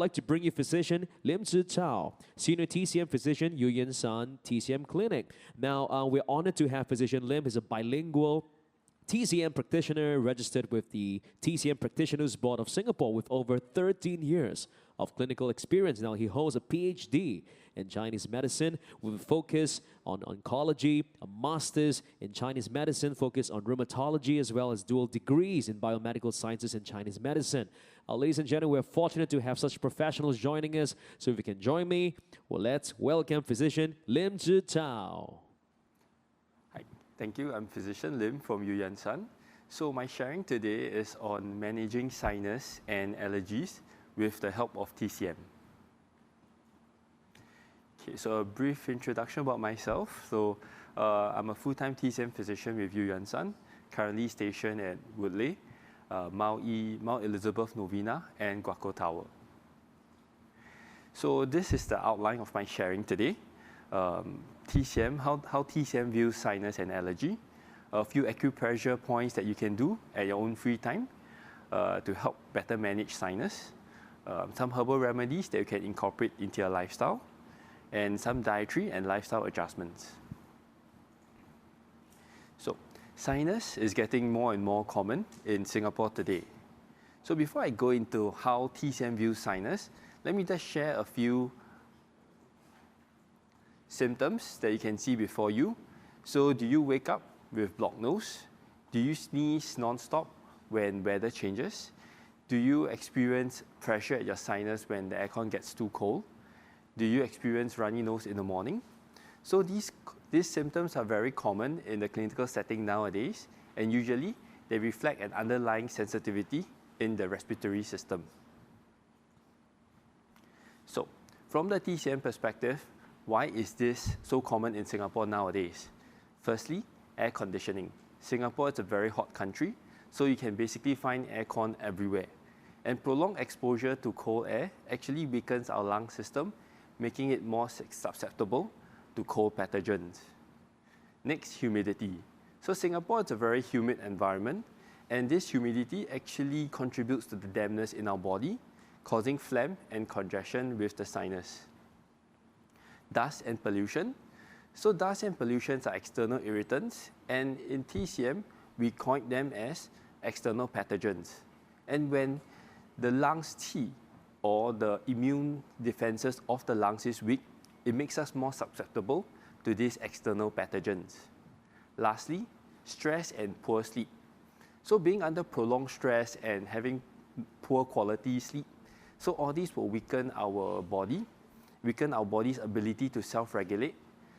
like to bring you physician Lim Chao, senior TCM physician Yu Yan San TCM Clinic. Now, we're honored to have physician Lim. He's a bilingual TCM practitioner registered with the TCM Practitioners Board of Singapore with over 13 years of clinical experience. Now, he holds a PhD in Chinese medicine with a focus on oncology, a master's in Chinese medicine focused on rheumatology, as well as dual degrees in biomedical sciences and Chinese medicine. Ladies and gentlemen, we're fortunate to have such professionals joining us. So if you can join me, well, let's welcome physician Lim Chao. Hi, thank you. I'm physician Lim from Yu Yan San. So my sharing today is on managing sinus and allergies with the help of TCM. Okay, so a brief introduction about myself. So I'm a full-time TCM physician with Yu Yan San, currently stationed at Woodleigh, Mount Elizabeth Novena, and Guaco Tower. So this is the outline of my sharing today. TCM, how TCM views sinus and allergy, a few acupressure points that you can do at your own free time to help better manage sinus, some herbal remedies that you can incorporate into your lifestyle, and some dietary and lifestyle adjustments. So, sinus is getting more and more common in Singapore today. So before I go into how TCM views sinus, let me just share a few symptoms that you can see before you. So do you wake up with blocked nose? Do you sneeze non-stop when weather changes? Do you experience pressure at your sinus when the aircon gets too cold? Do you experience runny nose in the morning? So these symptoms are very common in the clinical setting nowadays, and usually they reflect an underlying sensitivity in the respiratory system. So from the TCM perspective, why is this so common in Singapore nowadays? Firstly, air conditioning. Singapore is a very hot country, so you can basically find aircon everywhere. And prolonged exposure to cold air actually weakens our lung system, making it more susceptible to cold pathogens. Next, humidity. So Singapore is a very humid environment, and this humidity actually contributes to the dampness in our body, causing phlegm and congestion with the sinus. Dust and pollution. So dust and pollutions are external irritants, and in TCM, we coin them as external pathogens. And when the lungs Qi, or the immune defenses of the lungs is weak, it makes us more susceptible to these external pathogens. Lastly, stress and poor sleep. So being under prolonged stress and having poor quality sleep, so all these will weaken our body, weaken our body's ability to self-regulate.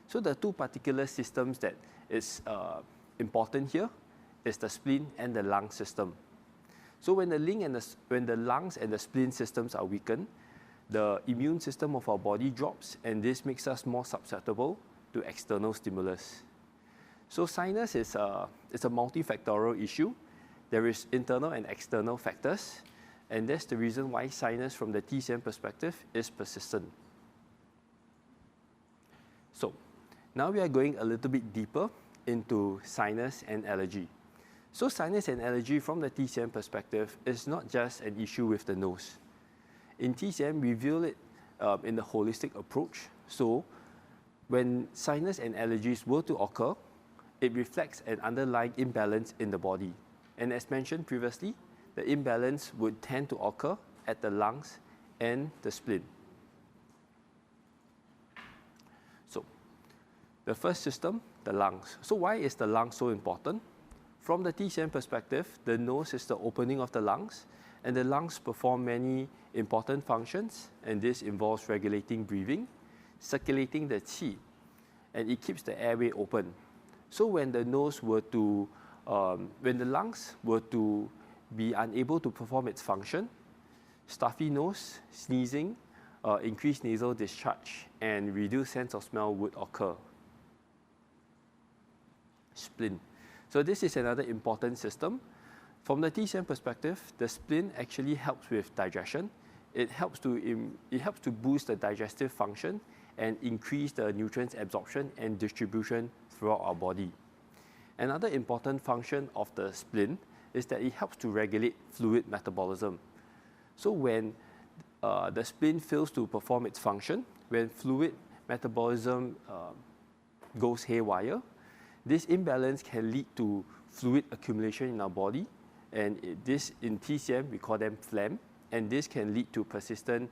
So the two particular systems that is important here is the spleen and the lung system. So when the lungs and the spleen systems are weakened, the immune system of our body drops, and this makes us more susceptible to external stimulus. So sinus is a multifactorial issue. There is internal and external factors, and that's the reason why sinus from the TCM perspective is persistent. So now we are going a little bit deeper into sinus and allergy. So sinus and allergy from the TCM perspective is not just an issue with the nose. In TCM, we view it in the holistic approach. So when sinus and allergies were to occur, it reflects an underlying imbalance in the body. And as mentioned previously, the imbalance would tend to occur at the lungs and the spleen. So the first system, the lungs. So why is the lung so important? From the TCM perspective, the nose is the opening of the lungs, and the lungs perform many important functions, and this involves regulating breathing, circulating the qi, and it keeps the airway open. So when the lungs were to be unable to perform its function, stuffy nose, sneezing, increased nasal discharge, and reduced sense of smell would occur. Spleen. So this is another important system. From the TCM perspective, the spleen actually helps with digestion. It helps to boost the digestive function and increase the nutrients absorption and distribution throughout our body. Another important function of the spleen is that it helps to regulate fluid metabolism. So when the spleen fails to perform its function, when fluid metabolism goes haywire, this imbalance can lead to fluid accumulation in our body, and this in TCM we call them phlegm, and this can lead to persistent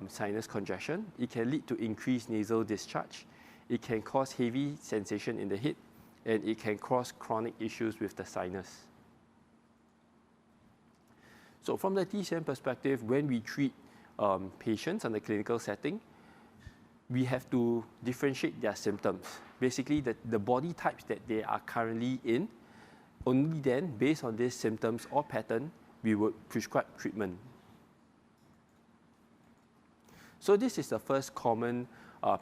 sinus congestion. It can lead to increased nasal discharge. It can cause heavy sensation in the head, and it can cause chronic issues with the sinus. So from the TCM perspective, when we treat patients in the clinical setting, we have to differentiate their symptoms. Basically, the body types that they are currently in, only then, based on these symptoms or pattern, we would prescribe treatment. So this is the first common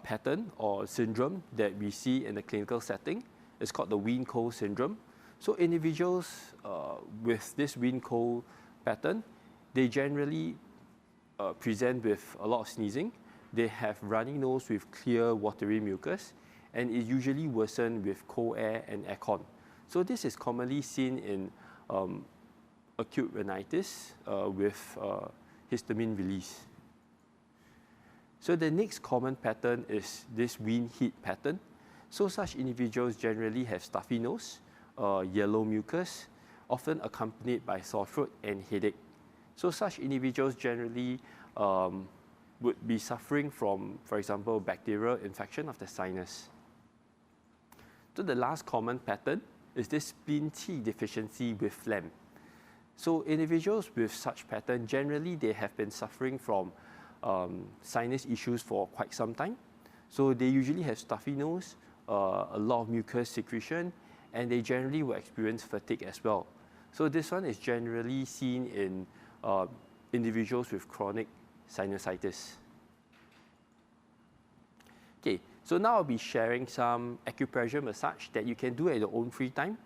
pattern or syndrome that we see in the clinical setting. It's called the Wien-Koh syndrome. So individuals with this Wien-Koh pattern, they generally present with a lot of sneezing. They have runny nose with clear watery mucus, and it usually worsens with cold air and aircon. So this is commonly seen in acute rhinitis with histamine release. So the next common pattern is this Wien heat pattern. So such individuals generally have stuffy nose, yellow mucus, often accompanied by sore throat and headache. So such individuals generally would be suffering from, for example, bacterial infection of the sinus. So the last common pattern is this spleen Qi deficiency with phlegm. So individuals with such pattern, generally they have been suffering from sinus issues for quite some time. So they usually have stuffy nose, a lot of mucus secretion, and they generally will experience fatigue as well. So this one is generally seen in individuals with chronic sinusitis. Okay, so now I'll be sharing some acupressure massage that you can do at your own free time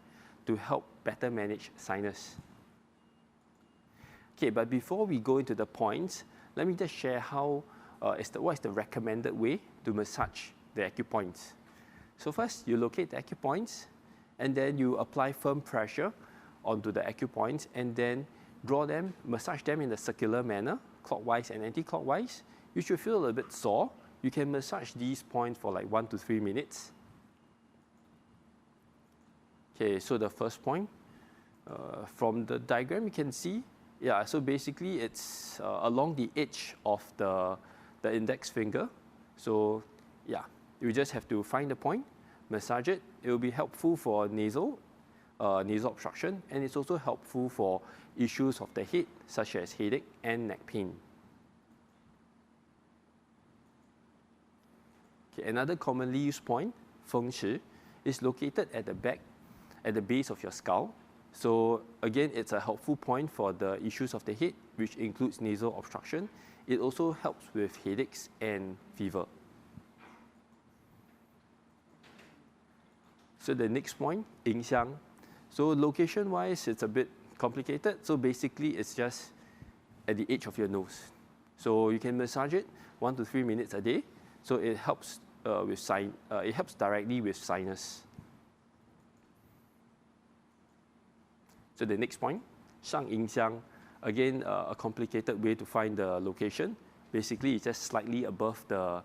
to help better manage sinus. Okay, but before we go into the points, let me just share what is the recommended way to massage the acupoints. So first, you locate the acupoints, and then you apply firm pressure onto the acupoints, and then draw them, massage them in a circular manner, clockwise and anti-clockwise. You should feel a little bit sore. You can massage these points for like 1 to 3 minutes. Okay, so the first point, from the diagram you can see, yeah, so basically it's along the edge of the index finger. So yeah, you just have to find the point, massage it. It will be helpful for nasal obstruction, and it's also helpful for issues of the head, such as headache and neck pain. Okay, another commonly used point, feng shi, is located at the back, at the base of your skull. So again, it's a helpful point for the issues of the head, which includes nasal obstruction. It also helps with headaches and fever. So the next point, yin xiang. So location-wise, it's a bit complicated. So basically, it's just at the edge of your nose. So you can massage it 1 to 3 minutes a day. So it helps it helps directly with sinus. So the next point, shang yin xiang. Again, a complicated way to find the location. Basically, it's just slightly above the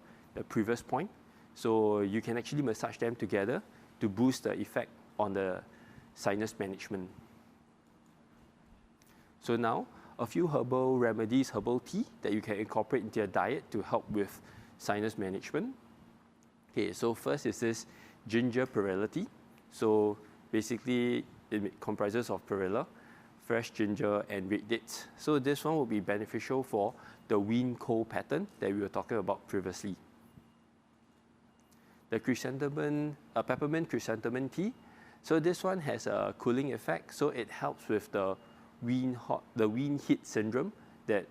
previous point. So you can actually massage them together to boost the effect on the sinus management. So now, a few herbal remedies, herbal tea that you can incorporate into your diet to help with sinus management. Okay, so first is this ginger perilla tea. So basically, it comprises of perilla, fresh ginger, and red dates. So this one will be beneficial for the Wien-Koh pattern that we were talking about previously. The peppermint chrysanthemum tea. So this one has a cooling effect, so it helps with the Wien heat syndrome that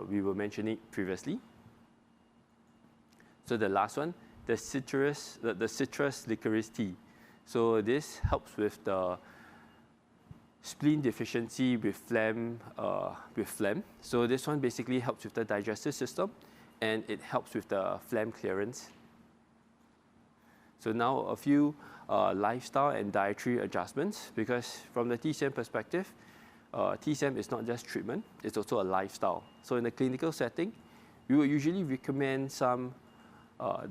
we were mentioning previously. So the last one, the citrus licorice tea. So this helps with the spleen deficiency with phlegm. So this one basically helps with the digestive system, and it helps with the phlegm clearance. So now a few lifestyle and dietary adjustments, because from the TCM perspective, TCM is not just treatment, it's also a lifestyle. So in the clinical setting, we will usually recommend some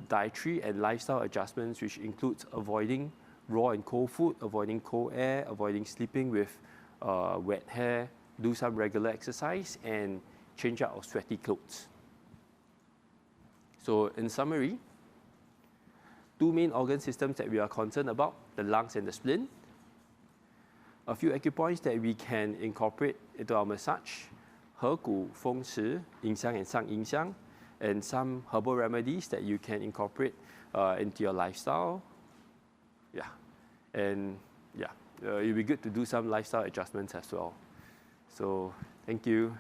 dietary and lifestyle adjustments, which includes avoiding raw and cold food, avoiding cold air, avoiding sleeping with wet hair, do some regular exercise, and change out of sweaty clothes. So in summary, two main organ systems that we are concerned about, the lungs and the spleen. A few acupoints that we can incorporate into our massage, 合谷风池迎香 and 上迎香, and some herbal remedies that you can incorporate into your lifestyle. Yeah, and yeah, it'll be good to do some lifestyle adjustments as well. So thank you.